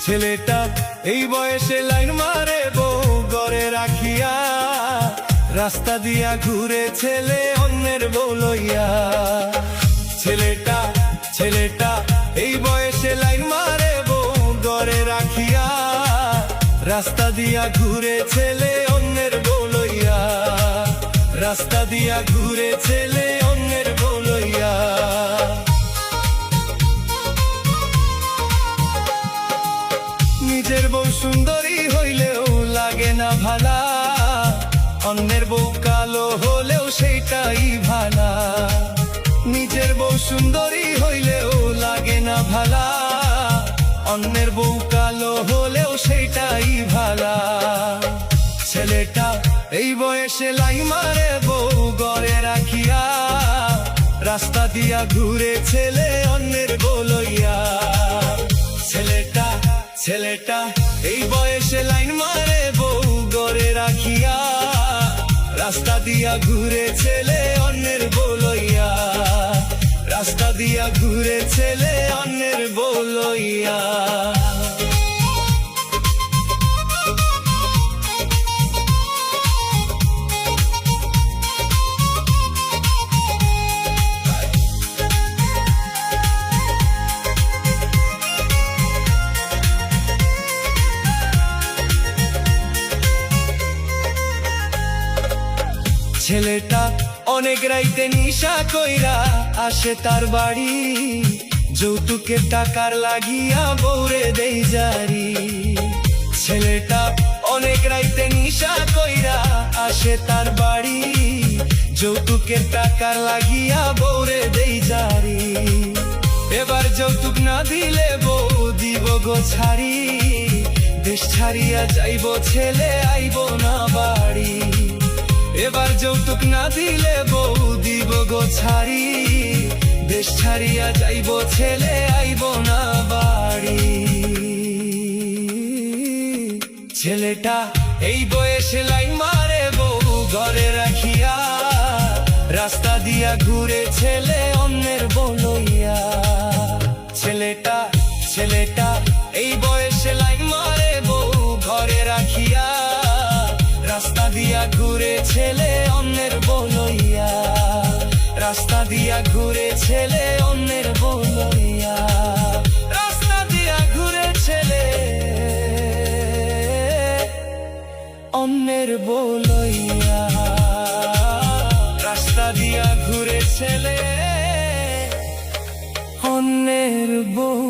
ছেলেটা এই বয়সে লাইন মারে বউ ঘরে রাখিয়া, রাস্তা দিয়া ঘুরে ছেলে অন্যের বউ লইয়া। ছেলেটা ছেলেটা এই বয়সে লাইন মারে বউ ঘরে রাখিয়া, রাস্তা দিয়া ঘুরে ছেলে অন্যের বউ লইয়া। রাস্তা দিয়া ঘুরে ছেলে অন্যের বউ লইয়া। নিজের বউ সুন্দরী হইলেও লাগে না ভালা, অন্যের বউ কালো হলেও সেইটাই ভালা। নিজের বউ সুন্দরী হইলেও লাগে না ভালা, অন্যের বউ কালো হলেও সেইটাই ভালা। ছেলেটা এই বয়সে লাই মারে বউ ঘরে রাখিয়া, রাস্তা দিয়া ঘুরে ছেলে অন্যের বউ লইয়া। ছেলেটা ছেলেটা এই বয়সে লাইন মারে বউ ঘরে রাখিয়া, রাস্তা দিয়া ঘুরে ছেলে অন্যের বউ লইয়া। রাস্তা দিয়া ঘুরে ছেলে অন্যের বউ লইয়া। ছেলেটা অনেক রাইতে নিশা কইরা আসে তার বাড়ি, যৌতুকের টাকার লাগিয়া বউরে দেই জারি। ছেলেটা অনেক রাইতে নিশা কইরা আসে তার বাড়ি, যৌতুকের টাকার লাগিয়া বউরে দেই জারি। এবার যৌতুক না দিলে বউ দিব গো ছাড়ি, দেশ ছাড়িয়া যাইব ছেলে আইব না বাড়ি। এবার যৌতুক না দিলে বউ দিব গো ছাড়ি, দেশ ছাড়িয়া যাইব ছেলে আইব না বাড়ি। ছেলেটা এই বয়সে লাইন মারে বউ ঘরে রাখিয়া, রাস্তা দিয়া ঘুরে ছেলে অন্যের বউ লইয়া। ছেলেটা ছেলেটা এই বয়সে লাইন মারে বউ ঘরে রাখিয়া, রাস্তা দিয়া ঘুরে ছেলে অন্যের বউ লইয়া। রাস্তা দিয়া ঘুরে ছেলে অন্যের বউ লইয়া। রাস্তা দিয়া ঘুরে ছেলে অন্যের বউ লইয়া। রাস্তা দিয়া ঘুরে ছেলে অন্যের বউ